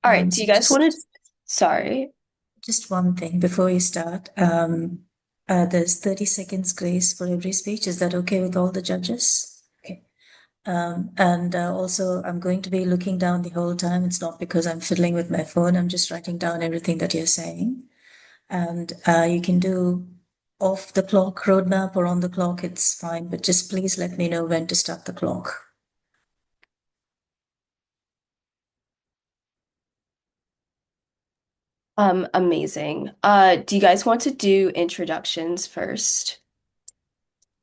All right, do you guys want to? Just Sorry. one thing before you start. There's 30 seconds grace for every speech. Is that okay with all the judges? Okay. And also, I'm going to be looking down the whole time. It's not because I'm fiddling with my phone. I'm just writing down everything that you're saying. And you can do off the clock roadmap or on the clock. It's fine, but just please let me know when to start the clock. Amazing. Do you guys want to do introductions first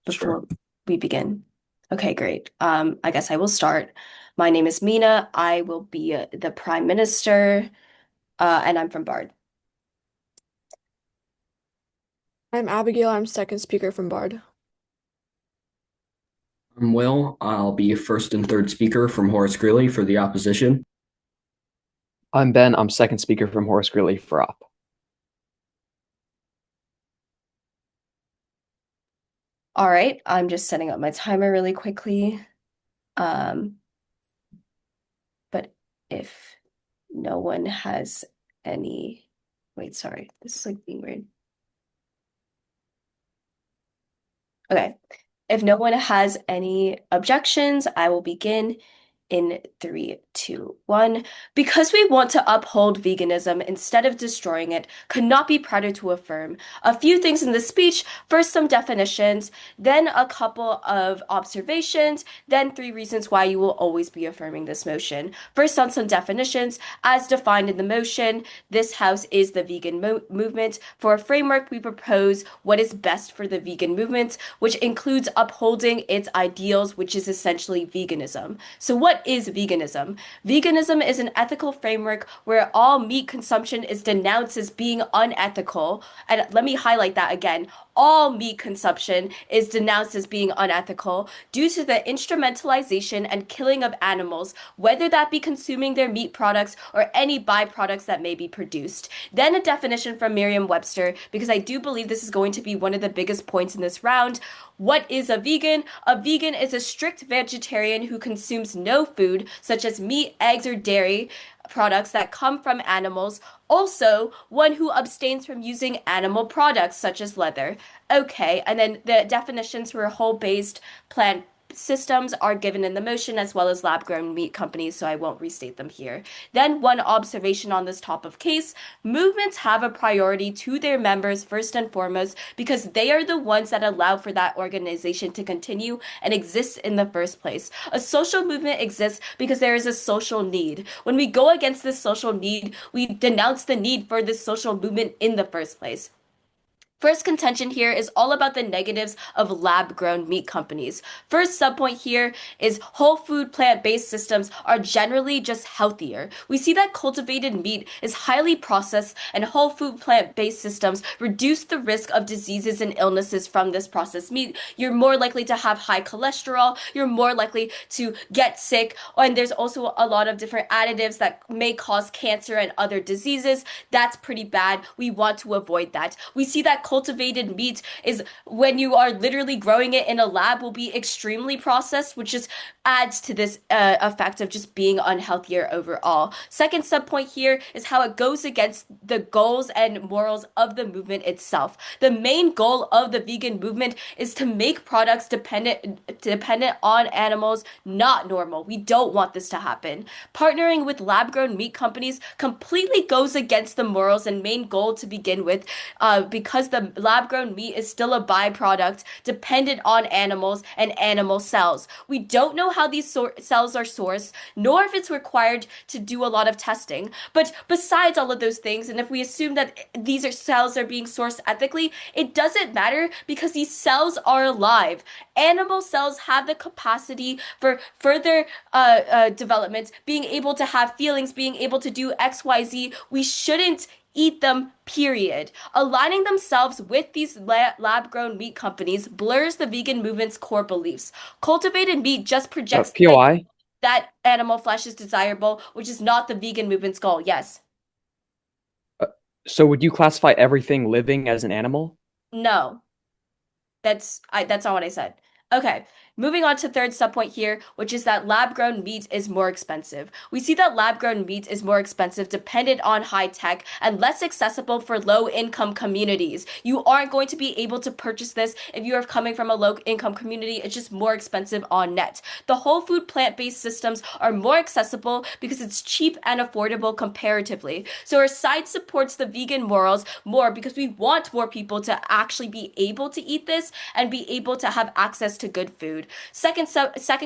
Sure. before we begin? Okay, great. I guess I will start. My name is Mina. I will be the Prime Minister, and I'm from Bard. I'm Abigail. I'm second speaker from Bard. I'm Will. I'll be first and third speaker from Horace Greeley for the opposition. I'm Ben. I'm second speaker from Horace Greeley for op. All right, I'm just setting up my timer really quickly. Um, but if no one has any, wait, sorry, this is like being weird. Okay. If no one has any objections, I will begin in three, two, one. Because we want to uphold veganism instead of destroying it, could not be prouder to affirm. A few things in the speech, first some definitions, then a couple of observations, then three reasons why you will always be affirming this motion. First on some definitions, as defined in the motion, this house is the vegan movement. For a framework, we propose what is best for the vegan movement, which includes upholding its ideals, which is essentially veganism. So what is veganism? Veganism is an ethical framework where all meat consumption is denounced as being unethical. And let me highlight that again. All meat consumption is denounced as being unethical due to the instrumentalization and killing of animals, whether that be consuming their meat products or any byproducts that may be produced. Then a definition from Merriam-Webster, because I do believe this is going to be one of the biggest points in this round. What is a vegan? A vegan is a strict vegetarian who consumes no food, such as meat, eggs, or dairy products that come from animals. Also, one who abstains from using animal products, such as leather. Okay, and then the definitions for whole-based plant systems are given in the motion as well as lab-grown meat companies, so I won't restate them here. Then one observation on this top of case, movements have a priority to their members first and foremost because they are the ones that allow for that organization to continue and exist in the first place. A social movement exists because there is a social need. When we go against this social need, we denounce the need for this social movement in the first place. First contention here is all about the negatives of lab-grown meat companies. First subpoint here is whole food plant-based systems are generally just healthier. We see that cultivated meat is highly processed and whole food plant-based systems reduce the risk of diseases and illnesses from this processed meat. You're more likely to have high cholesterol, you're more likely to get sick, and there's also a lot of different additives that may cause cancer and other diseases. That's pretty bad. We want to avoid that. We see that cultivated meat is when you are literally growing it in a lab will be extremely processed, which just adds to this effect of just being unhealthier overall. Second subpoint here is how it goes against the goals and morals of the movement itself. The main goal of the vegan movement is to make products dependent on animals, not normal. We don't want this to happen. Partnering with lab-grown meat companies completely goes against the morals and main goal to begin with, because the lab-grown meat is still a byproduct dependent on animals and animal cells. We don't know how these cells are sourced, nor if it's required to do a lot of testing. But besides all of those things, and if we assume that cells are being sourced ethically, it doesn't matter because these cells are alive. Animal cells have the capacity for further development, being able to have feelings, being able to do XYZ. We shouldn't eat them, period. Aligning themselves with these lab-grown meat companies blurs the vegan movement's core beliefs. Cultivated meat just projects the idea POI. that animal flesh is desirable, which is not the vegan movement's goal. Yes. Uh, so would you classify everything living as an animal? No. That's not what I said. Okay. Moving on to third subpoint here, which is that lab-grown meat is more expensive. We see that lab-grown meat is more expensive, dependent on high tech, and less accessible for low-income communities. You aren't going to be able to purchase this if you are coming from a low-income community. It's just more expensive on net. The whole food plant-based systems are more accessible because it's cheap and affordable comparatively. So our side supports the vegan morals more because we want more people to actually be able to eat this and be able to have access to good food. Second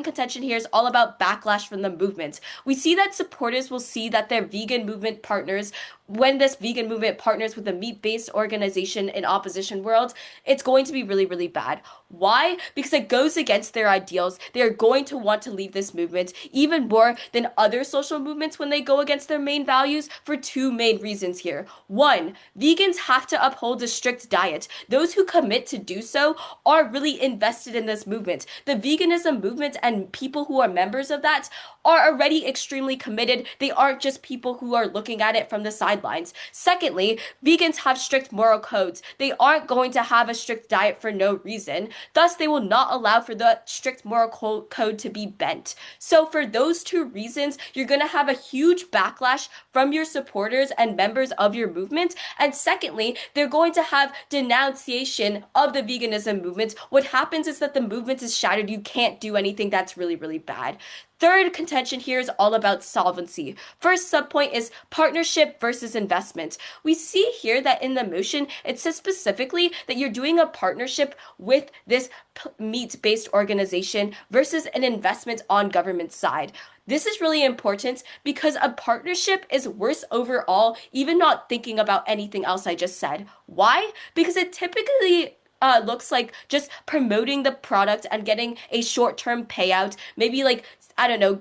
contention here is all about backlash from the movement. We see that supporters will see that their vegan movement partners, when this vegan movement partners with a meat-based organization in opposition world, it's going to be really, really bad. Why? Because it goes against their ideals. They're going to want to leave this movement even more than other social movements when they go against their main values for two main reasons here. One, vegans have to uphold a strict diet. Those who commit to do so are really invested in this movement. The veganism movement and people who are members of that are already extremely committed. They aren't just people who are looking at it from the sidelines. Secondly, vegans have strict moral codes. They aren't going to have a strict diet for no reason. Thus, they will not allow for the strict moral code to be bent. So for those two reasons, you're going to have a huge backlash from your supporters and members of your movement. And secondly, they're going to have denunciation of the veganism movement. What happens is that the movement is shattered. You can't do anything that's really, really bad. Third contention here is all about solvency. First subpoint is partnership versus investment. We see here that in the motion, it says specifically that you're doing a partnership with this meat-based organization versus an investment on government side. This is really important because a partnership is worse overall, even not thinking about anything else I just said. Why? Because it typically looks like just promoting the product and getting a short-term payout, maybe like I don't know,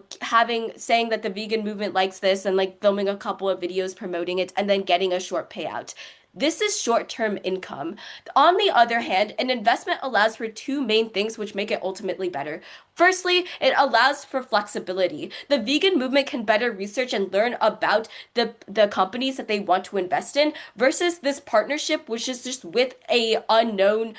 saying that the vegan movement likes this and like filming a couple of videos promoting it and then getting a short payout. This is short-term income. On the other hand, an investment allows for two main things which make it ultimately better. Firstly, it allows for flexibility. The vegan movement can better research and learn about the companies that they want to invest in versus this partnership, which is just with a unknown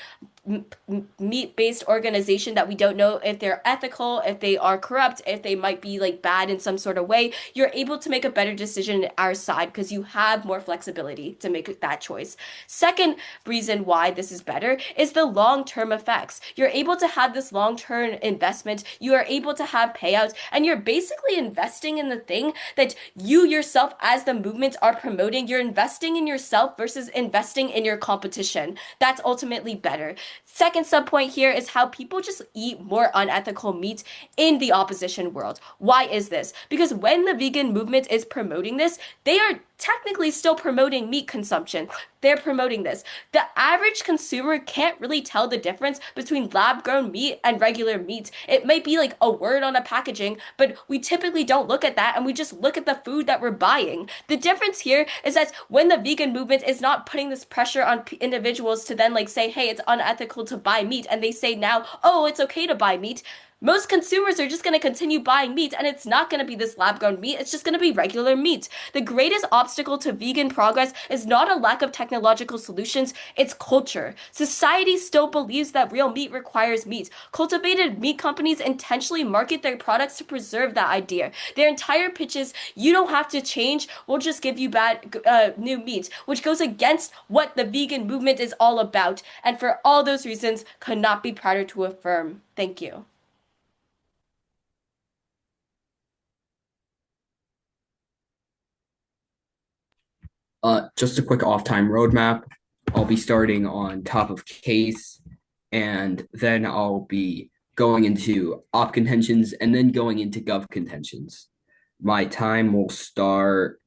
meat-based organization that we don't know if they're ethical, if they are corrupt, if they might be like bad in some sort of way. You're able to make a better decision on our side because you have more flexibility to make that choice. Second reason why this is better is the long-term effects. You're able to have this long-term investment, you are able to have payouts, and you're basically investing in the thing that you yourself as the movement are promoting. You're investing in yourself versus investing in your competition. That's ultimately better. Second subpoint here is how people just eat more unethical meat in the opposition world. Why is this? Because when the vegan movement is promoting this, they are technically still promoting meat consumption. They're promoting this. The average consumer can't really tell the difference between lab-grown meat and regular meat. It might be like a word on a packaging, but we typically don't look at that and we just look at the food that we're buying. The difference here is that when the vegan movement is not putting this pressure on individuals to then like say, hey, it's unethical to buy meat, and they say now, oh, it's okay to buy meat, most consumers are just going to continue buying meat, and it's not going to be this lab-grown meat. It's just going to be regular meat. The greatest obstacle to vegan progress is not a lack of technological solutions, it's culture. Society still believes that real meat requires meat. Cultivated meat companies intentionally market their products to preserve that idea. Their entire pitch is, you don't have to change, we'll just give you new meat, which goes against what the vegan movement is all about, and for all those reasons, could not be prouder to affirm. Thank you. Just a quick off-time roadmap. I'll be starting on top of case, and then I'll be going into op contentions and then going into gov contentions. My time will start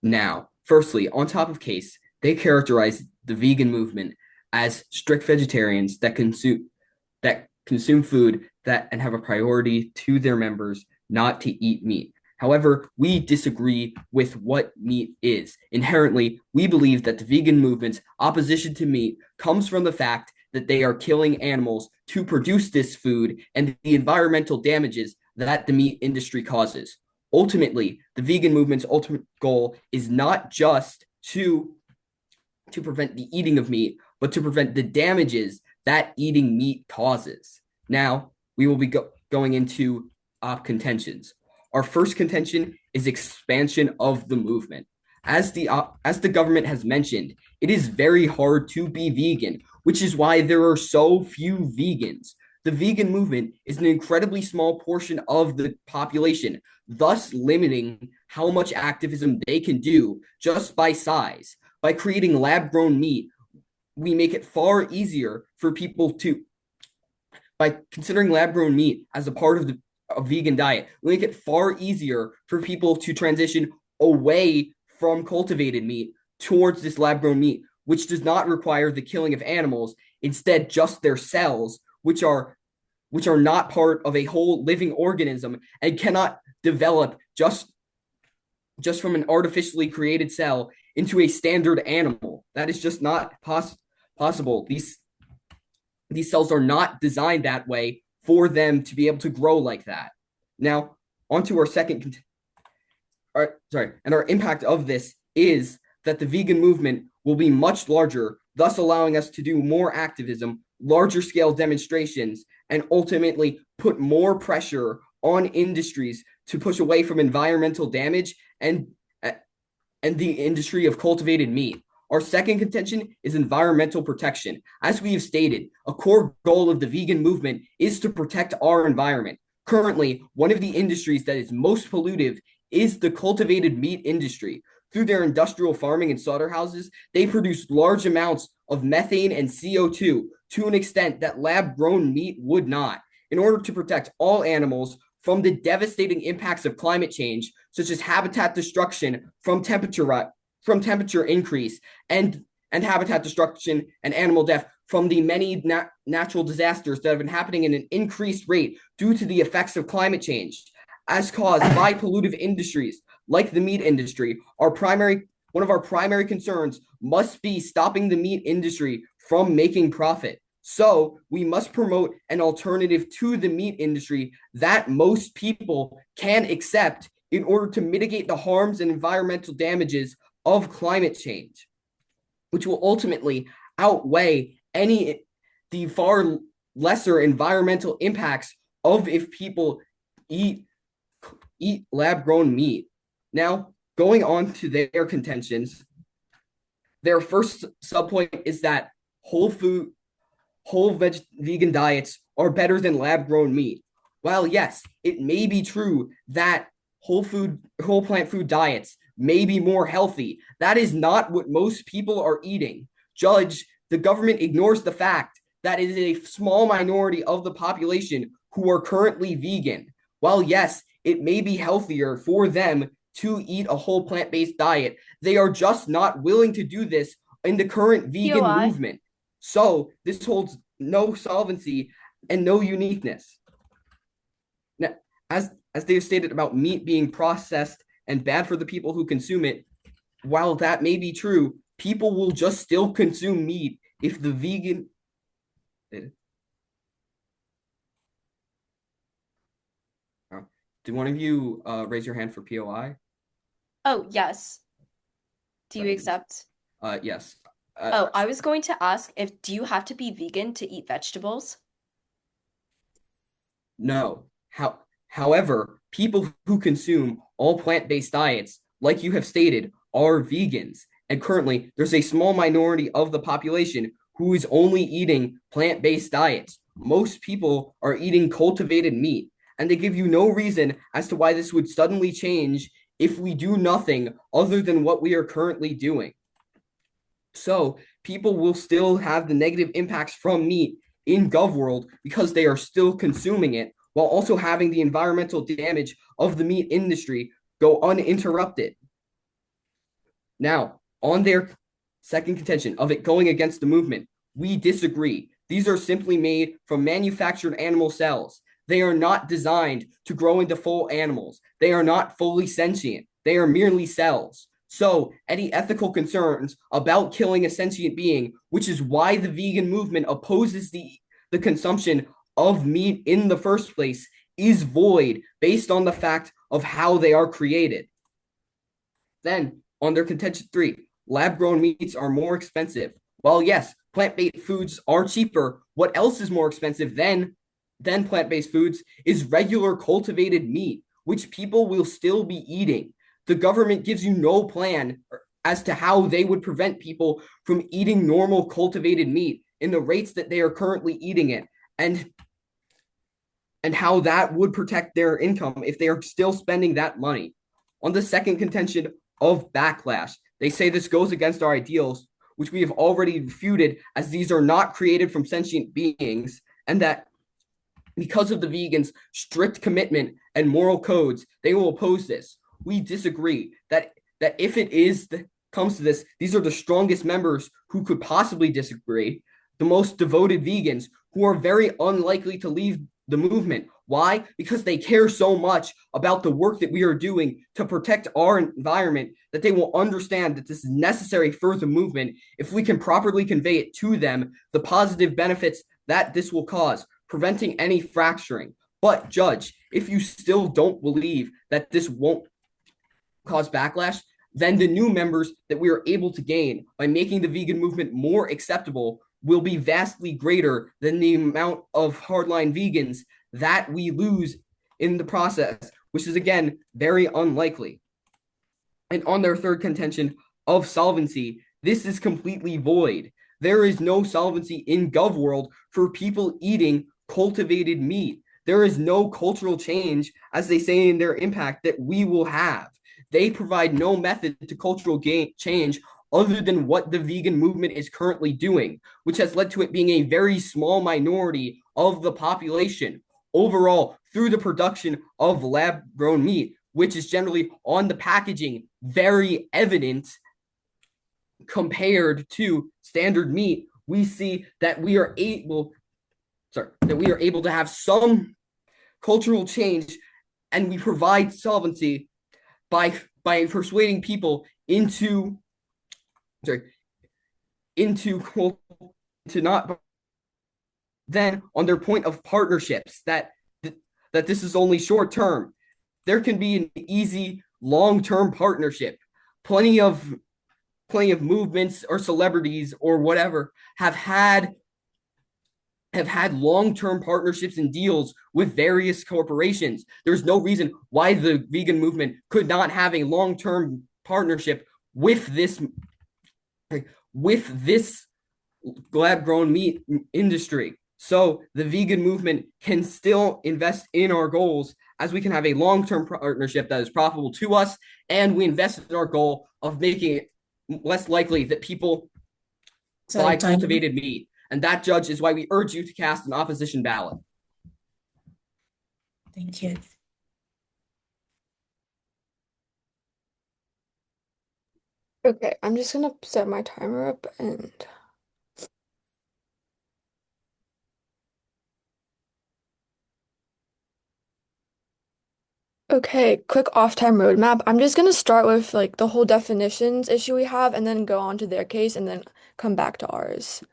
now. Firstly, on top of case, they characterize the vegan movement as strict vegetarians that consume food that and have a priority to their members not to eat meat. However, we disagree with what meat is. Inherently, we believe that the vegan movement's opposition to meat comes from the fact that they are killing animals to produce this food and the environmental damages that the meat industry causes. Ultimately, the vegan movement's ultimate goal is not just to prevent the eating of meat, but to prevent the damages that eating meat causes. Now, we will be going into contentions. Our first contention is expansion of the movement. As the government has mentioned, it is very hard to be vegan, which is why there are so few vegans. The vegan movement is an incredibly small portion of the population, thus limiting how much activism they can do just by size. By creating lab-grown meat, we make it far easier for people to, by considering lab-grown meat as a part of a vegan diet, we make it far easier for people to transition away from cultivated meat towards this lab-grown meat, which does not require the killing of animals, instead just their cells, which are not part of a whole living organism and cannot develop just from an artificially created cell into a standard animal. That is just not possible. These cells are not designed that way for them to be able to grow like that. Now, onto our second, and our impact of this is that the vegan movement will be much larger, thus allowing us to do more activism, larger scale demonstrations, and ultimately put more pressure on industries to push away from environmental damage and the industry of cultivated meat. Our second contention is environmental protection. As we have stated, a core goal of the vegan movement is to protect our environment. Currently, one of the industries that is most pollutive is the cultivated meat industry. Through their industrial farming and slaughterhouses, they produce large amounts of methane and CO2 to an extent that lab-grown meat would not. In order to protect all animals from the devastating impacts of climate change, such as habitat destruction from temperature increase and habitat destruction and animal death from the many natural disasters that have been happening in an increased rate due to the effects of climate change, as caused by pollutive industries like the meat industry. One of our primary concerns must be stopping the meat industry from making profit. So we must promote an alternative to the meat industry that most people can accept in order to mitigate the harms and environmental damages of climate change, which will ultimately outweigh the far lesser environmental impacts of if people eat lab-grown meat. Now, going on to their contentions, their first subpoint is that vegan diets are better than lab-grown meat. While yes, it may be true that whole plant food diets may be more healthy, that is not what most people are eating. The government ignores the fact that it is a small minority of the population who are currently vegan. While yes, it may be healthier for them to eat a whole plant-based diet, they are just not willing to do this in the current vegan movement. So this holds no solvency and no uniqueness. Now, as they have stated about meat being processed and bad for the people who consume it, while that may be true, people will just still consume meat if the vegan... Do one of you raise your hand for POI? Oh, yes. Do you accept? Yes. I was going to ask do you have to be vegan to eat vegetables? No. However, people who consume all plant-based diets, like you have stated, are vegans. And currently, there's a small minority of the population who is only eating plant-based diets. Most people are eating cultivated meat, and they give you no reason as to why this would suddenly change if we do nothing other than what we are currently doing. So people will still have the negative impacts from meat in GovWorld because they are still consuming it, while also having the environmental damage of the meat industry go uninterrupted. Now, on their second contention of it going against the movement, we disagree. These are simply made from manufactured animal cells. They are not designed to grow into full animals. They are not fully sentient. They are merely cells. So any ethical concerns about killing a sentient being, which is why the vegan movement opposes the consumption of meat in the first place, is void based on the fact of how they are created. Then, on their contention 3, lab-grown meats are more expensive. While yes, plant-based foods are cheaper, what else is more expensive than than plant-based foods is regular cultivated meat, which people will still be eating. The government gives you no plan as to how they would prevent people from eating normal cultivated meat in the rates that they are currently eating it, and how that would protect their income if they are still spending that money. On the second contention of backlash, they say this goes against our ideals, which we have already refuted, as these are not created from sentient beings, and that because of the vegans' strict commitment and moral codes, they will oppose this. We disagree that if it comes to this, these are the strongest members who could possibly disagree, the most devoted vegans who are very unlikely to leave the movement. Why? Because they care so much about the work that we are doing to protect our environment that they will understand that this is necessary for the movement if we can properly convey it to them, the positive benefits that this will cause, preventing any fracturing. But, Judge, if you still don't believe that this won't cause backlash, then the new members that we are able to gain by making the vegan movement more acceptable will be vastly greater than the amount of hardline vegans that we lose in the process, which is, again, very unlikely. And on their third contention of solvency, this is completely void. There is no solvency in GovWorld for people eating cultivated meat. There is no cultural change, as they say in their impact, that we will have. They provide no method to cultural change other than what the vegan movement is currently doing, which has led to it being a very small minority of the population overall through the production of lab-grown meat, which is generally on the packaging very evident compared to standard meat. We see that we are able to have some cultural change, and we provide solvency by persuading people into not. Then on their point of partnerships, that this is only short term, there can be an easy long-term partnership. Plenty of movements or celebrities or whatever have had long-term partnerships and deals with various corporations. There's no reason why the vegan movement could not have a long-term partnership with this lab-grown meat industry. So the vegan movement can still invest in our goals, as we can have a long-term partnership that is profitable to us, and we invest in our goal of making it less likely that people buy cultivated meat. And that, Judge, is why we urge you to cast an opposition ballot. Thank you. Okay, I'm just gonna set my timer up and okay, quick off-time roadmap. I'm just gonna start with like the whole definitions issue we have and then go on to their case and then come back to ours.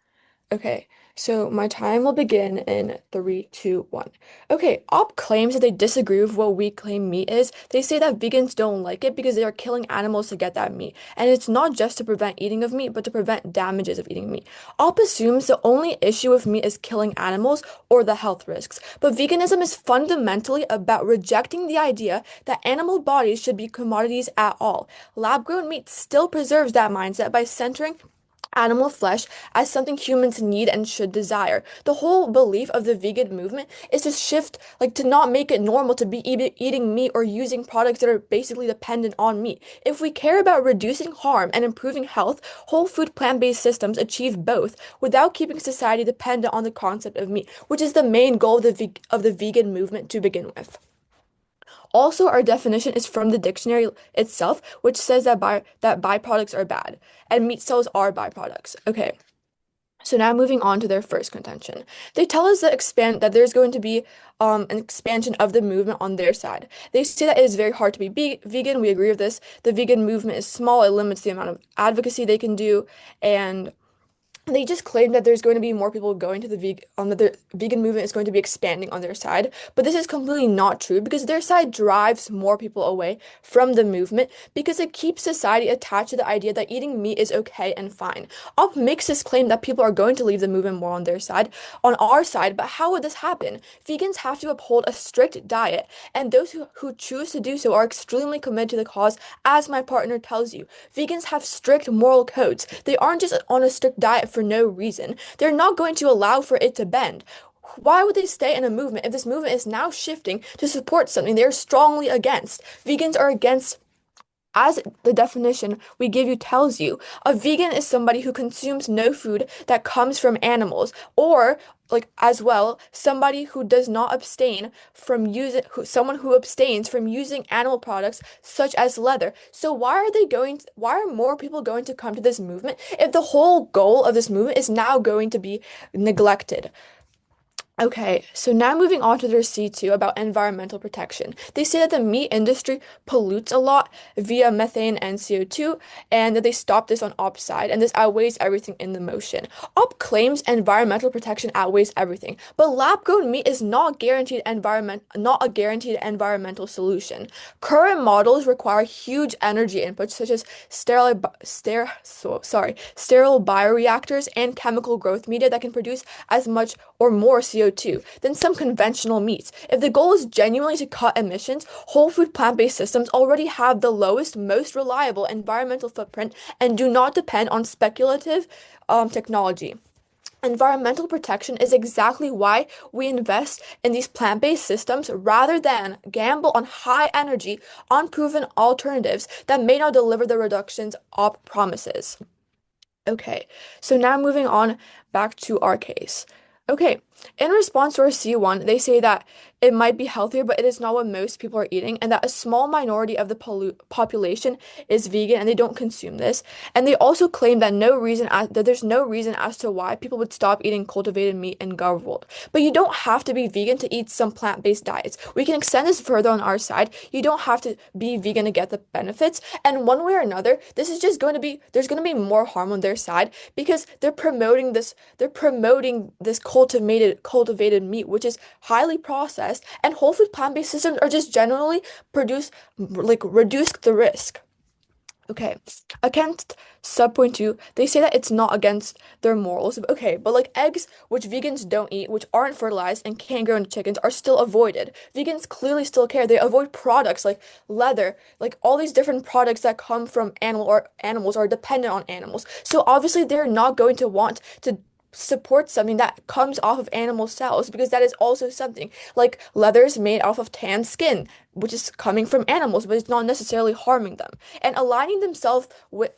Okay, so my time will begin in 3, 2, 1. Okay, OP claims that they disagree with what we claim meat is. They say that vegans don't like it because they are killing animals to get that meat. And it's not just to prevent eating of meat, but to prevent damages of eating meat. OP assumes the only issue with meat is killing animals or the health risks. But veganism is fundamentally about rejecting the idea that animal bodies should be commodities at all. Lab-grown meat still preserves that mindset by centering animal flesh as something humans need and should desire. The whole belief of the vegan movement is to shift, like to not make it normal to be eating meat or using products that are basically dependent on meat. If we care about reducing harm and improving health, whole food plant-based systems achieve both without keeping society dependent on the concept of meat, which is the main goal of the vegan movement to begin with. Also, our definition is from the dictionary itself, which says that byproducts are bad, and meat cells are byproducts. Okay. So now moving on to their first contention. They tell us that there's going to be an expansion of the movement on their side. They say that it is very hard to be vegan. We agree with this. The vegan movement is small. It limits the amount of advocacy they can do, and They just claim that there's going to be more people going to the that the vegan movement is going to be expanding on their side, but this is completely not true because their side drives more people away from the movement because it keeps society attached to the idea that eating meat is okay and fine. Op makes this claim that people are going to leave the movement more on their side, on our side, but how would this happen? Vegans have to uphold a strict diet, and those who choose to do so are extremely committed to the cause, as my partner tells you. Vegans have strict moral codes. They aren't just on a strict diet for no reason. They're not going to allow for it to bend. Why would they stay in a movement if this movement is now shifting to support something they're strongly against? Vegans are against, as the definition we give you tells you, a vegan is somebody who consumes no food that comes from animals, or like as well, somebody who does not abstain from someone who abstains from using animal products such as leather. So why are more people going to come to this movement if the whole goal of this movement is now going to be neglected? Okay, so now moving on to their C2 about environmental protection. They say that the meat industry pollutes a lot via methane and CO2, and that they stop this on OP's side, and this outweighs everything in the motion. OP claims environmental protection outweighs everything, but lab-grown meat is not a guaranteed environmental solution. Current models require huge energy inputs such as sterile bioreactors and chemical growth media that can produce as much or more CO2 than some conventional meats. If the goal is genuinely to cut emissions, whole food plant-based systems already have the lowest, most reliable environmental footprint and do not depend on speculative technology. Environmental protection is exactly why we invest in these plant-based systems rather than gamble on high energy, unproven alternatives that may not deliver the reductions OP promises. Okay, so now moving on back to our case. Okay, in response to our C1, they say that it might be healthier, but it is not what most people are eating, and that a small minority of the population is vegan and they don't consume this. And they also claim that there's no reason as to why people would stop eating cultivated meat in Gov world. But you don't have to be vegan to eat some plant-based diets. We can extend this further on our side. You don't have to be vegan to get the benefits. And one way or another, there's going to be more harm on their side because they're promoting this cultivated meat, which is highly processed, and whole food plant-based systems are just generally reduce the risk. Okay, against subpoint 2, they say that it's not against their morals. Okay, but like eggs, which vegans don't eat, which aren't fertilized and can't grow into chickens, are still avoided. Vegans clearly still care. They avoid products like leather, like all these different products that come from animals are dependent on animals. So obviously they're not going to want to support something that comes off of animal cells because that is also something like leather is made off of tanned skin, which is coming from animals, but it's not necessarily harming them. And aligning themselves with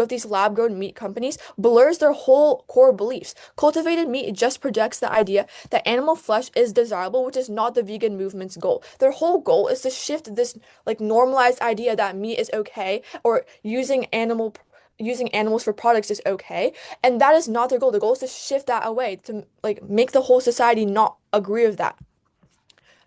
these lab-grown meat companies blurs their whole core beliefs. Cultivated meat just projects the idea that animal flesh is desirable, which is not the vegan movement's goal. Their whole goal is to shift this like normalized idea that meat is okay or using animals for products is okay, and that is not their goal. The goal is to shift that away to like make the whole society not agree with that.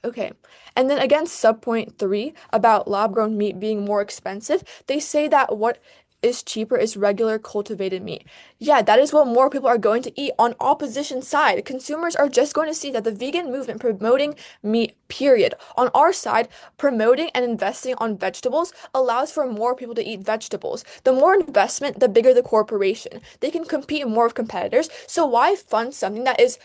Okay, and then again, subpoint 3 about lab-grown meat being more expensive, they say that what is cheaper is regular cultivated meat. Yeah, that is what more people are going to eat on opposition side. Consumers are just going to see that the vegan movement promoting meat, period. On our side, promoting and investing on vegetables allows for more people to eat vegetables. The more investment, the bigger the corporation. They can compete more with competitors, so why fund something that is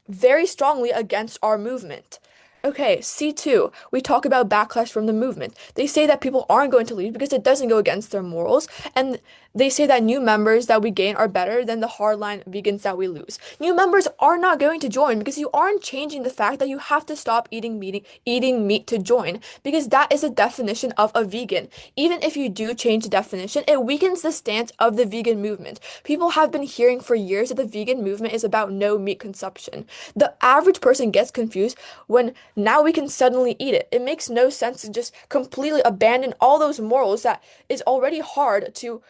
very strongly against our movement? Okay, C2, we talk about backlash from the movement. They say that people aren't going to leave because it doesn't go against their morals, and they say that new members that we gain are better than the hardline vegans that we lose. New members are not going to join because you aren't changing the fact that you have to stop eating meat to join, because that is the definition of a vegan. Even if you do change the definition, it weakens the stance of the vegan movement. People have been hearing for years that the vegan movement is about no meat consumption. The average person gets confused when now we can suddenly eat it. It makes no sense to just completely abandon all those morals that is already hard to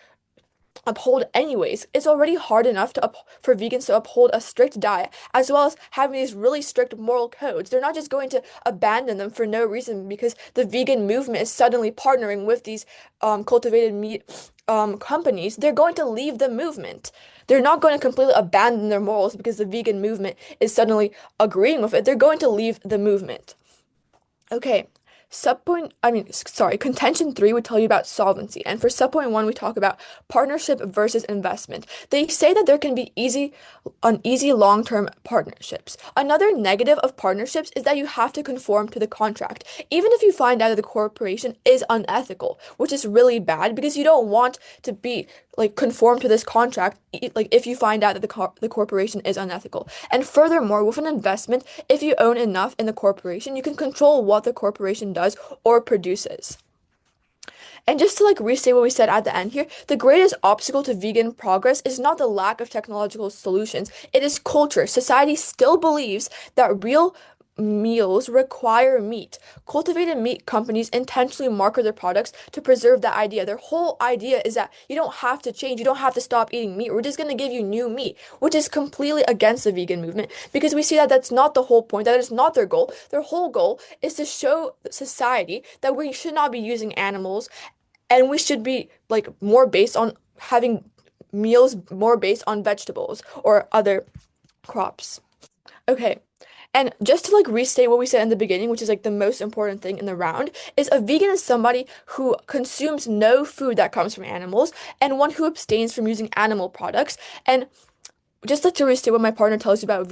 uphold anyways. It's already hard enough for vegans to uphold a strict diet, as well as having these really strict moral codes. They're not just going to abandon them for no reason because the vegan movement is suddenly partnering with these cultivated meat companies, they're going to leave the movement. They're not going to completely abandon their morals because the vegan movement is suddenly agreeing with it. They're going to leave the movement. Okay, contention three would tell you about solvency. And for subpoint one, we talk about partnership versus investment. They say that there can be uneasy long-term partnerships. Another negative of partnerships is that you have to conform to the contract, even if you find out that the corporation is unethical, which is really bad because you don't want to be like conform to this contract, like if you find out that the corporation is unethical. And furthermore, with an investment, if you own enough in the corporation, you can control what the corporation does or produces. And just to like restate what we said at the end here, the greatest obstacle to vegan progress is not the lack of technological solutions, it is culture. Society still believes that real meals require meat. Cultivated meat companies intentionally market their products to preserve that idea. Their whole idea is that you don't have to change, you don't have to stop eating meat. We're just going to give you new meat, which is completely against the vegan movement because we see that that's not the whole point, that is not their goal. Their whole goal is to show society that we should not be using animals and we should be like more based on having meals more based on vegetables or other crops. Okay. And just to like restate what we said in the beginning, which is like the most important thing in the round, is a vegan is somebody who consumes no food that comes from animals and one who abstains from using animal products. And just like to restate what my partner tells you about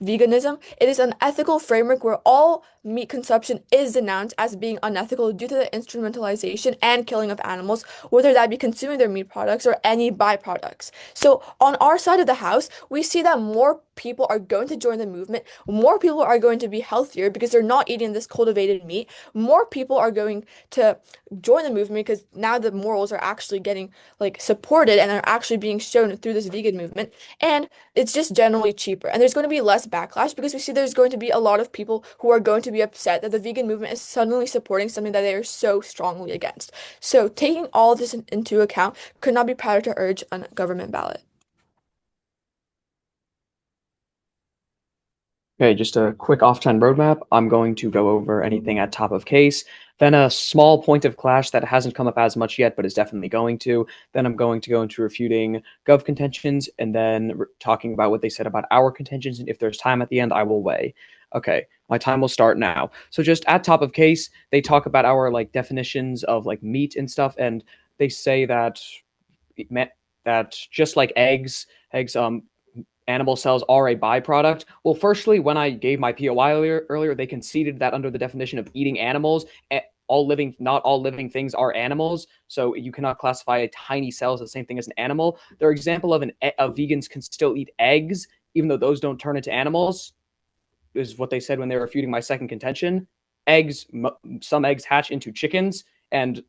veganism, it is an ethical framework where all meat consumption is denounced as being unethical due to the instrumentalization and killing of animals, whether that be consuming their meat products or any byproducts. So on our side of the house, we see that more people are going to join the movement, more people are going to be healthier because they're not eating this cultivated meat, more people are going to join the movement because now the morals are actually getting like supported and are actually being shown through this vegan movement. And it's just generally cheaper. And there's going to be less backlash because we see there's going to be a lot of people who are going to be upset that the vegan movement is suddenly supporting something that they are so strongly against. So taking all of this into account, could not be prouder to urge on a government ballot. Okay, just a quick off-time roadmap. I'm going to go over anything at top of case, then a small point of clash that hasn't come up as much yet, but is definitely going to. Then I'm going to go into refuting gov contentions, and then talking about what they said about our contentions, and if there's time at the end, I will weigh. Okay, my time will start now. So just at top of case, they talk about our like definitions of like meat and stuff, and they say that just like eggs animal cells are a byproduct. Well, firstly, when I gave my POI earlier, they conceded that under the definition of eating animals, not all living things are animals. So you cannot classify a tiny cell as the same thing as an animal. Their example of vegans can still eat eggs, even though those don't turn into animals, is what they said when they were refuting my second contention. Some eggs hatch into chickens, and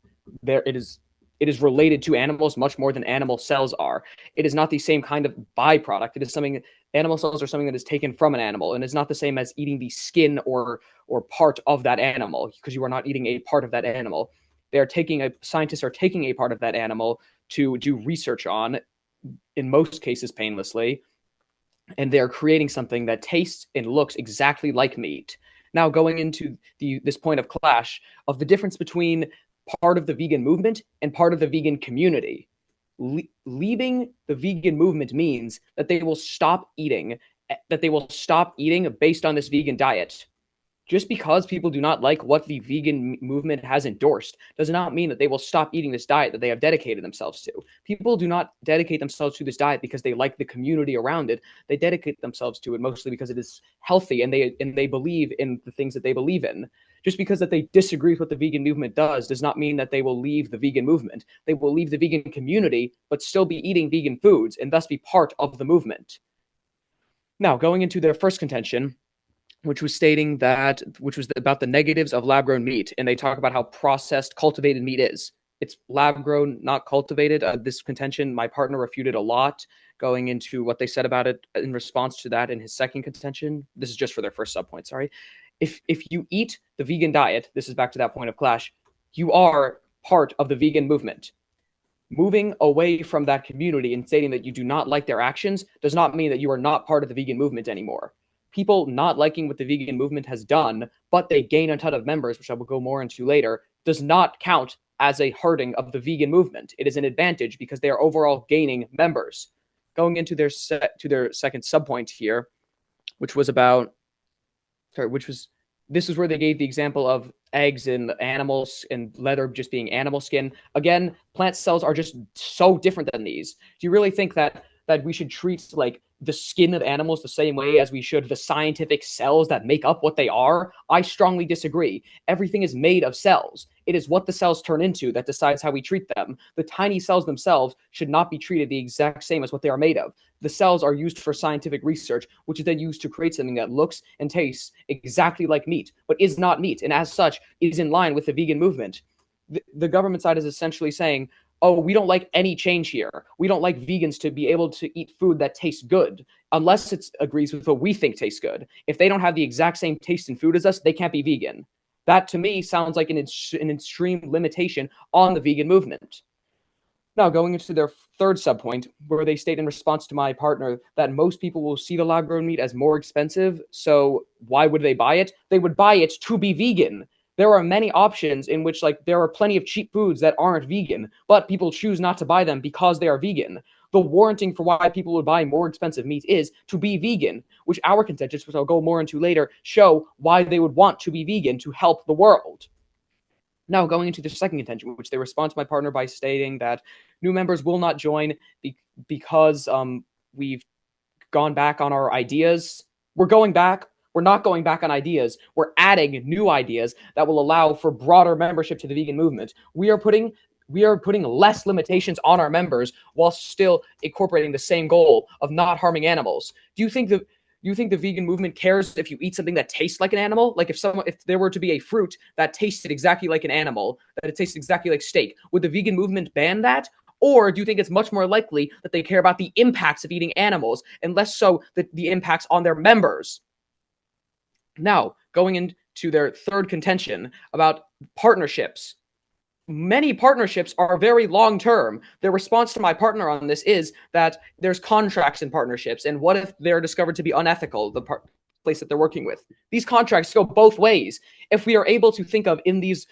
it is related to animals much more than animal cells are. It is not the same kind of byproduct. It is something, animal cells are something that is taken from an animal, and it's not the same as eating the skin or part of that animal, because you are not eating a part of that animal. Scientists are taking a part of that animal to do research on, in most cases painlessly, and they're creating something that tastes and looks exactly like meat. Now, going into this point of clash of the difference between part of the vegan movement and part of the vegan community. Leaving the vegan movement means that they will stop eating based on this vegan diet. Just because people do not like what the vegan movement has endorsed does not mean that they will stop eating this diet that they have dedicated themselves to. People do not dedicate themselves to this diet because they like the community around it. They dedicate themselves to it mostly because it is healthy and they believe in the things that they believe in. Just because that they disagree with what the vegan movement does not mean that they will leave the vegan movement. They will leave the vegan community, but still be eating vegan foods and thus be part of the movement. Now, going into their first contention, which was about the negatives of lab-grown meat, and they talk about how processed cultivated meat is. It's lab-grown, not cultivated. This contention, my partner refuted a lot, going into what they said about it in response to that in his second contention. This is just for their first subpoint, sorry. If you eat the vegan diet, this is back to that point of clash, you are part of the vegan movement. Moving away from that community and stating that you do not like their actions does not mean that you are not part of the vegan movement anymore. People not liking what the vegan movement has done, but they gain a ton of members, which I will go more into later, does not count as a hurting of the vegan movement. It is an advantage because they are overall gaining members. Going into their second subpoint here, which was about, this is where they gave the example of eggs and animals and leather just being animal skin. Again, plant cells are just so different than these. Do you really think that we should treat like the skin of animals the same way as we should the scientific cells that make up what they are? I strongly disagree. Everything is made of cells. It is what the cells turn into that decides how we treat them. The tiny cells themselves should not be treated the exact same as what they are made of. The cells are used for scientific research, which is then used to create something that looks and tastes exactly like meat, but is not meat, and as such is in line with the vegan movement. The government side is essentially saying, oh, we don't like any change here. We don't like vegans to be able to eat food that tastes good unless it agrees with what we think tastes good. If they don't have the exact same taste in food as us, they can't be vegan. That to me sounds like an extreme limitation on the vegan movement. Now, going into their third subpoint, where they state in response to my partner that most people will see the lab-grown meat as more expensive, so why would they buy it? They would buy it to be vegan. There are many options in which, like, there are plenty of cheap foods that aren't vegan, but people choose not to buy them because they are vegan. The warranting for why people would buy more expensive meat is to be vegan, which our contentions, which I'll go more into later, show why they would want to be vegan to help the world. Now, going into the second contention, which they respond to my partner by stating that new members will not join because we've gone back on our ideas. We're going back. We're not going back on ideas. We're adding new ideas that will allow for broader membership to the vegan movement. We are putting less limitations on our members while still incorporating the same goal of not harming animals. Do you think the vegan movement cares if you eat something that tastes like an animal? Like if there were to be a fruit that tasted exactly like an animal, that it tasted exactly like steak, would the vegan movement ban that? Or do you think it's much more likely that they care about the impacts of eating animals and less so the impacts on their members? Now, going into their third contention about partnerships. Many partnerships are very long-term. Their response to my partner on this is that there's contracts in partnerships, and what if they're discovered to be unethical, the place that they're working with? These contracts go both ways. If we are able to think of in this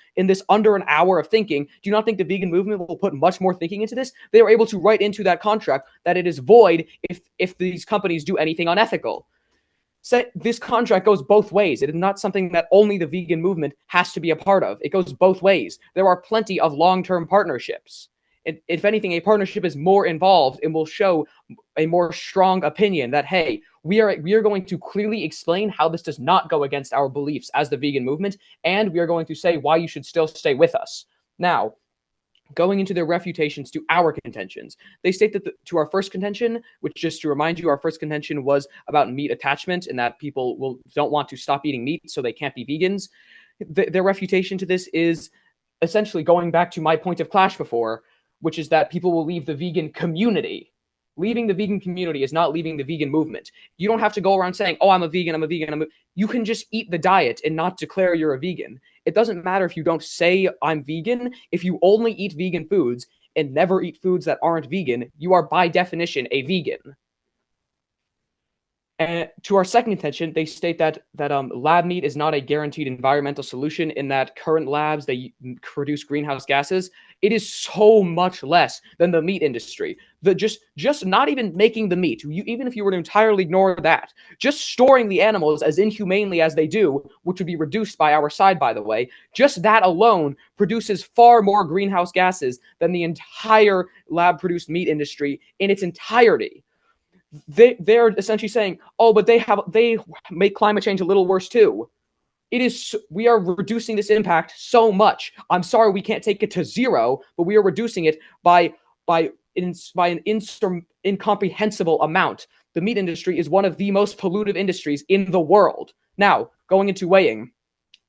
under an hour of thinking, do you not think the vegan movement will put much more thinking into this? They are able to write into that contract that it is void if these companies do anything unethical. So this contract goes both ways. It is not something that only the vegan movement has to be a part of. It goes both ways. There are plenty of long-term partnerships. If anything, a partnership is more involved and will show a more strong opinion that, hey, we are going to clearly explain how this does not go against our beliefs as the vegan movement, and we are going to say why you should still stay with us. Now, going into their refutations to our contentions. They state that to our first contention, which just to remind you, our first contention was about meat attachment and that people don't want to stop eating meat so they can't be vegans. Their refutation to this is essentially going back to my point of clash before, which is that people will leave the vegan community. Leaving the vegan community is not leaving the vegan movement. You don't have to go around saying, oh, I'm a vegan. You can just eat the diet and not declare you're a vegan. It doesn't matter if you don't say I'm vegan. If you only eat vegan foods and never eat foods that aren't vegan, you are by definition a vegan. And to our second contention, they state that lab meat is not a guaranteed environmental solution in that current labs, they produce greenhouse gases. It is so much less than the meat industry. Just not even making the meat, even if you were to entirely ignore that, just storing the animals as inhumanely as they do, which would be reduced by our side, by the way, just that alone produces far more greenhouse gases than the entire lab-produced meat industry in its entirety. They're essentially saying, oh, but they make climate change a little worse too. We are reducing this impact so much. I'm sorry we can't take it to zero, but we are reducing it by an incomprehensible amount. The meat industry is one of the most pollutive industries in the world. Now, going into weighing,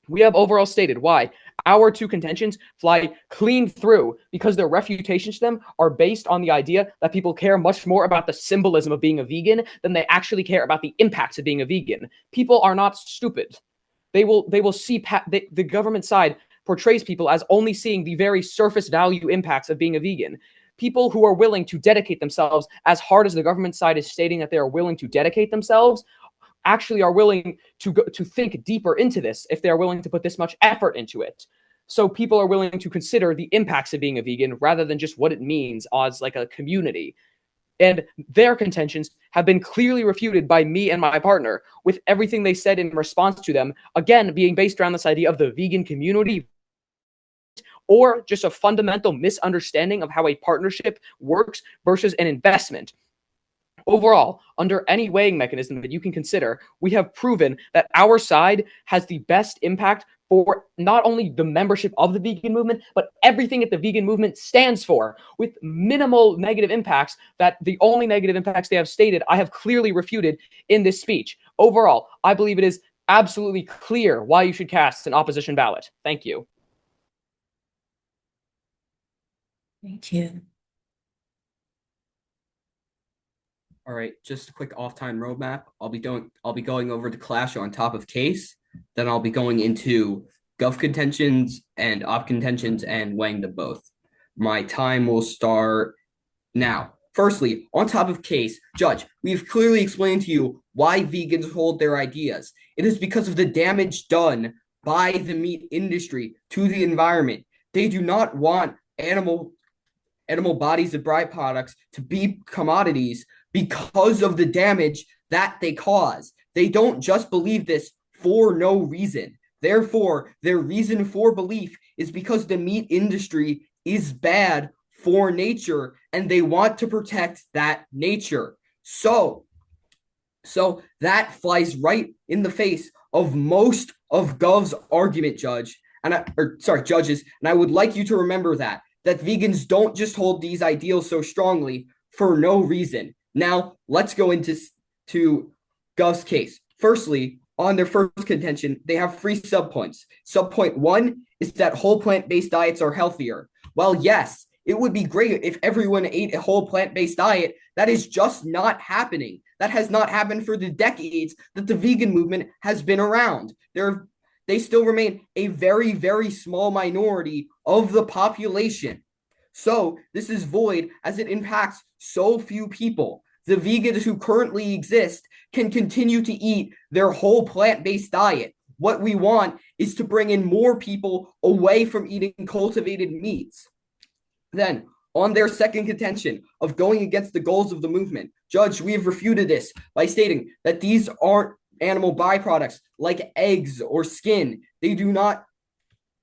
we have overall stated why our two contentions fly clean through because their refutations to them are based on the idea that people care much more about the symbolism of being a vegan than they actually care about the impacts of being a vegan. People are not stupid. They will see the government side portrays people as only seeing the very surface value impacts of being a vegan. People who are willing to dedicate themselves as hard as the government side is stating that they are willing to dedicate themselves actually are willing to think deeper into this if they are willing to put this much effort into it. So people are willing to consider the impacts of being a vegan rather than just what it means as like a community. And their contentions have been clearly refuted by me and my partner, with everything they said in response to them, again, being based around this idea of the vegan community or just a fundamental misunderstanding of how a partnership works versus an investment. Overall, under any weighing mechanism that you can consider, we have proven that our side has the best impact for not only the membership of the vegan movement, but everything that the vegan movement stands for, with minimal negative impacts. That the only negative impacts they have stated, I have clearly refuted in this speech. Overall, I believe it is absolutely clear why you should cast an opposition ballot. Thank you. Thank you. All right, just a quick off-time roadmap. I'll be going over the clash on top of case. Then I'll be going into gov contentions and op contentions and weighing them both. My time will start now. Firstly, on top of case, Judge, we've clearly explained to you why vegans hold their ideas. It is because of the damage done by the meat industry to the environment. They do not want animal bodies of byproducts to be commodities because of the damage that they cause. They don't just believe this for no reason. Therefore, their reason for belief is because the meat industry is bad for nature and they want to protect that nature. So that flies right in the face of most of Gov's argument, judges. And I would like you to remember that vegans don't just hold these ideals so strongly for no reason. Now, let's go into Gov's case. Firstly, on their first contention, they have 3 subpoints. Subpoint 1 is that whole plant-based diets are healthier. Well, yes, it would be great if everyone ate a whole plant-based diet. That is just not happening. That has not happened for the decades that the vegan movement has been around. They still remain a very, very small minority of the population. So this is void as it impacts so few people. The vegans who currently exist can continue to eat their whole plant-based diet. What we want is to bring in more people away from eating cultivated meats. Then, on their second contention of going against the goals of the movement, Judge, we have refuted this by stating that these aren't animal byproducts like eggs or skin. They do not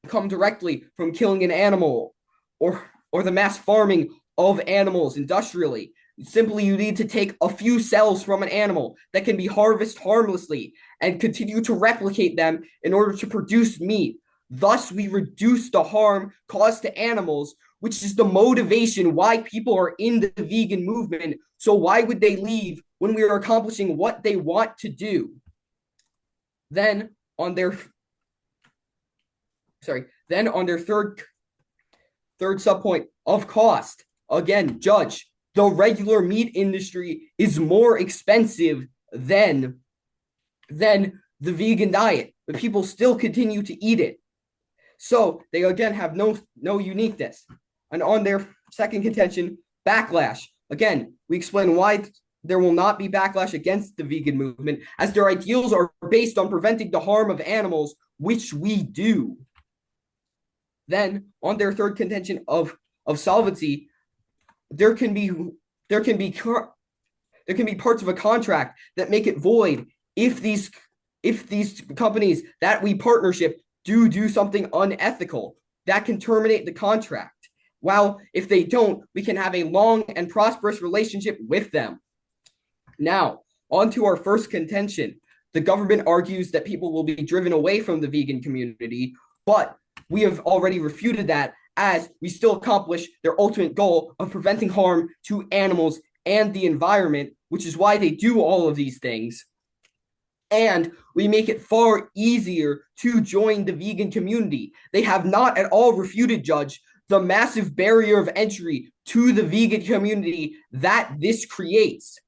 come directly from killing an animal or the mass farming of animals industrially. Simply, you need to take a few cells from an animal that can be harvested harmlessly and continue to replicate them in order to produce meat. Thus, we reduce the harm caused to animals, which is the motivation why people are in the vegan movement. So why would they leave when we are accomplishing what they want to do? Then on their third subpoint of cost, again, Judge, the regular meat industry is more expensive than the vegan diet, but people still continue to eat it. So they again have no uniqueness. And on their second contention, backlash. Again, we explain why there will not be backlash against the vegan movement, as their ideals are based on preventing the harm of animals, which we do. Then, on their third contention of solvency, there can be parts of a contract that make it void if these companies that we partnership do something unethical that can terminate the contract. While if they don't, we can have a long and prosperous relationship with them. Now, on to our first contention. The government argues that people will be driven away from the vegan community, but we have already refuted that, as we still accomplish their ultimate goal of preventing harm to animals and the environment, which is why they do all of these things. And we make it far easier to join the vegan community. They have not at all refuted, Judge, the massive barrier of entry to the vegan community that this creates.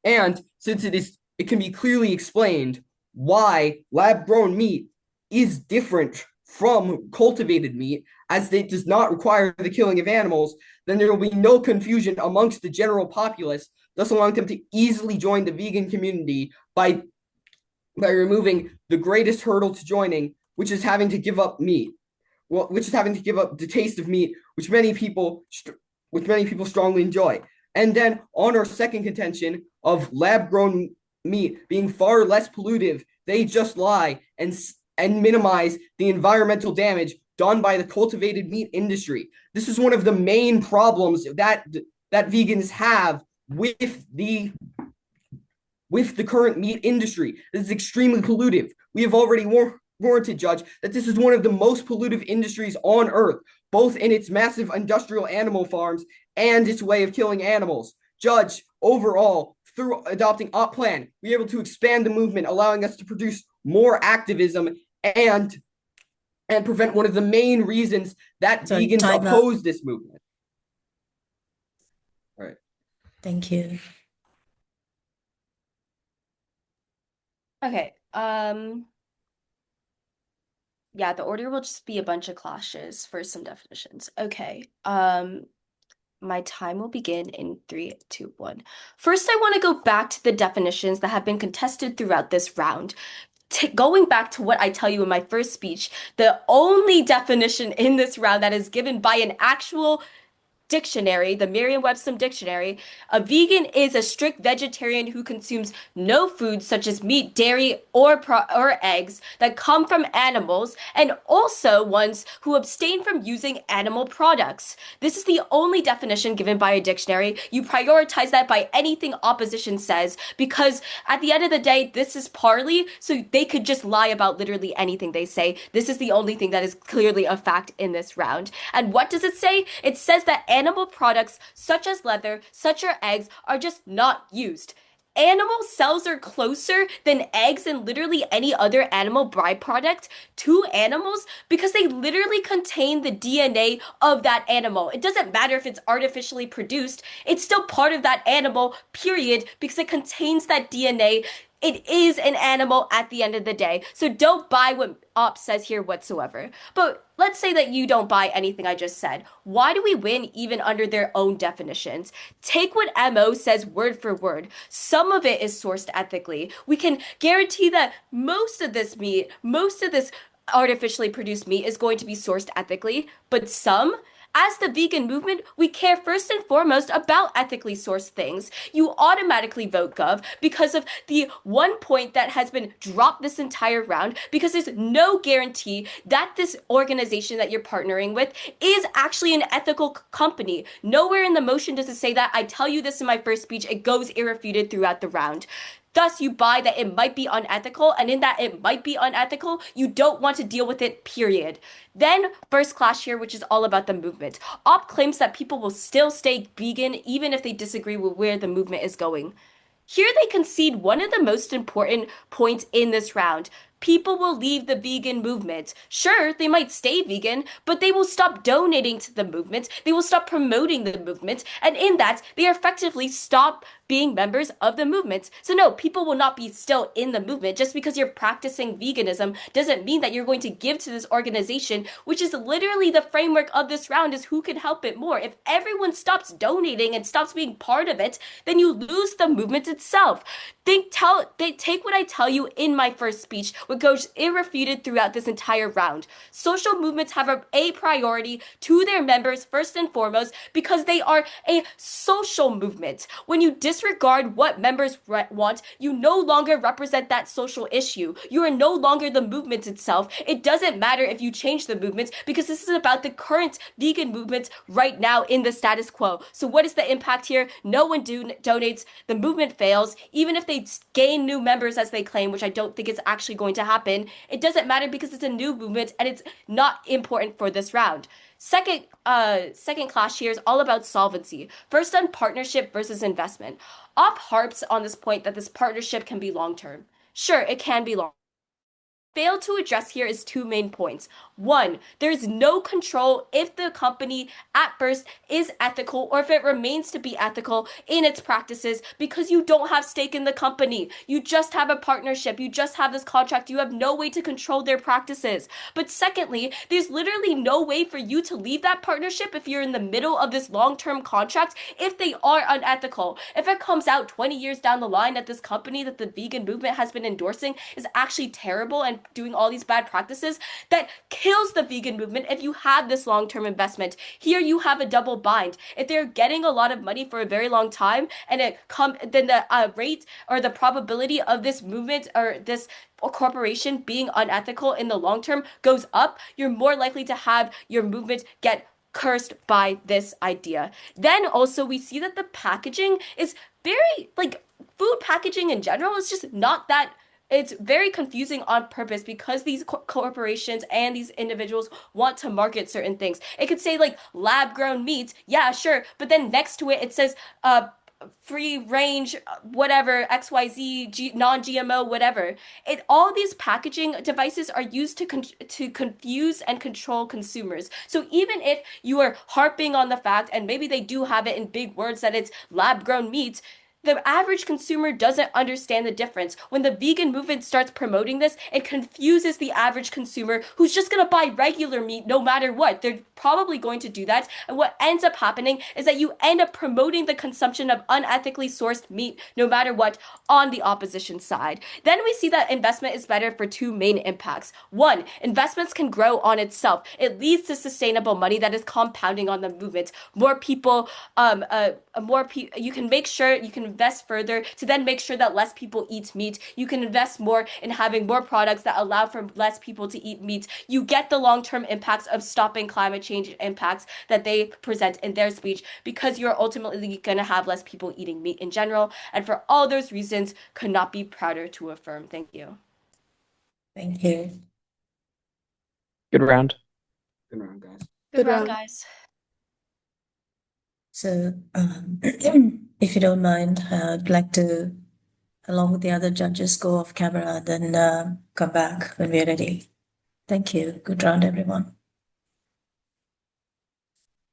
And since it can be clearly explained why lab-grown meat is different from cultivated meat, as it does not require the killing of animals, then there will be no confusion amongst the general populace, thus allowing them to easily join the vegan community by removing the greatest hurdle to joining, which is having to give up meat. which is having to give up the taste of meat, which many people strongly enjoy. And then on our second contention of lab-grown meat being far less pollutive, they just lie and minimize the environmental damage done by the cultivated meat industry. This is one of the main problems that vegans have with the current meat industry. This is extremely pollutive. We have already warranted, Judge, that this is one of the most pollutive industries on Earth, both in its massive industrial animal farms and its way of killing animals. Judge, overall, through adopting Op Plan, we are able to expand the movement, allowing us to produce more activism and prevent one of the main reasons that vegans oppose this movement. All right. Thank you. Okay. Yeah, the order will just be a bunch of clashes for some definitions. Okay. My time will begin in 3, 2, 1. First, I want to go back to the definitions that have been contested throughout this round. Going back to what I tell you in my first speech, the only definition in this round that is given by an actual dictionary, the Merriam-Webster dictionary, a vegan is a strict vegetarian who consumes no foods such as meat, dairy, or eggs that come from animals, and also ones who abstain from using animal products. This is the only definition given by a dictionary. You prioritize that by anything opposition says, because at the end of the day, this is parley, so they could just lie about literally anything they say. This is the only thing that is clearly a fact in this round. And what does it say? It says that animal products such as leather, such as eggs, are just not used. Animal cells are closer than eggs and literally any other animal byproduct to animals because they literally contain the DNA of that animal. It doesn't matter if it's artificially produced, it's still part of that animal, period, because it contains that DNA. It is an animal at the end of the day. So don't buy what Op says here whatsoever. But let's say that you don't buy anything I just said. Why do we win even under their own definitions? Take what MO says word for word. Some of it is sourced ethically. We can guarantee that most of this meat, most of this artificially produced meat is going to be sourced ethically, but some, as the vegan movement, we care first and foremost about ethically sourced things. You automatically vote Gov because of the one point that has been dropped this entire round, because there's no guarantee that this organization that you're partnering with is actually an ethical company. Nowhere in the motion does it say that. I tell you this in my first speech. It goes irrefuted throughout the round. Thus, you buy that it might be unethical, and in that it might be unethical, you don't want to deal with it, period. Then, first clash here, which is all about the movement. Op claims that people will still stay vegan even if they disagree with where the movement is going. Here they concede one of the most important points in this round. People will leave the vegan movement. Sure, they might stay vegan, but they will stop donating to the movement. They will stop promoting the movement. And in that, they effectively stop being members of the movement. So no, people will not be still in the movement. Just because you're practicing veganism doesn't mean that you're going to give to this organization, which is literally the framework of this round, is who can help it more. If everyone stops donating and stops being part of it, then you lose the movement itself. They take what I tell you in my first speech, what goes irrefuted throughout this entire round. Social movements have a priority to their members first and foremost because they are a social movement. When you disregard what members want, you no longer represent that social issue. You are no longer the movement itself. It doesn't matter if you change the movement because this is about the current vegan movement right now in the status quo. So what is the impact here? No one donates. The movement fails. Even if they gain new members as they claim, which I don't think is actually going to happen, it doesn't matter because it's a new movement and it's not important for this round. Second clash here is all about solvency. First on partnership versus investment. Op harps on this point that this partnership can be long-term. Sure, it can be long. Failed to address here is two main points. One, there's no control if the company at first is ethical or if it remains to be ethical in its practices because you don't have stake in the company. You just have a partnership. You just have this contract. You have no way to control their practices. But secondly, there's literally no way for you to leave that partnership if you're in the middle of this long-term contract if they are unethical. If it comes out 20 years down the line that this company that the vegan movement has been endorsing is actually terrible and doing all these bad practices that kills the vegan movement if you have this long-term investment. Here you have a double bind. If they're getting a lot of money for a very long time and then the rate or the probability of this movement or this corporation being unethical in the long term goes up, you're more likely to have your movement get cursed by this idea. Then also we see that the packaging is very like food packaging in general is just not that it's very confusing on purpose because these corporations and these individuals want to market certain things. It could say like lab grown meat, yeah, sure, but then next to it it says free range whatever XYZ non-GMO whatever. It all these packaging devices are used to confuse and control consumers. So even if you are harping on the fact and maybe they do have it in big words that it's lab grown meat, the average consumer doesn't understand the difference. When the vegan movement starts promoting this, it confuses the average consumer who's just going to buy regular meat no matter what. They're probably going to do that. And what ends up happening is that you end up promoting the consumption of unethically sourced meat no matter what on the opposition side. Then we see that investment is better for two main impacts. One, investments can grow on itself. It leads to sustainable money that is compounding on the movement. More people, you can make sure you can invest further to then make sure that less people eat meat. You can invest more in having more products that allow for less people to eat meat. You get the long-term impacts of stopping climate change impacts that they present in their speech because you're ultimately going to have less people eating meat in general. And for all those reasons, could not be prouder to affirm. Thank you. Thank you. Good round. Good round, guys. Good round, guys. So, if you don't mind, I'd like to, along with the other judges, go off camera and then come back when we're ready. Thank you. Good round, everyone.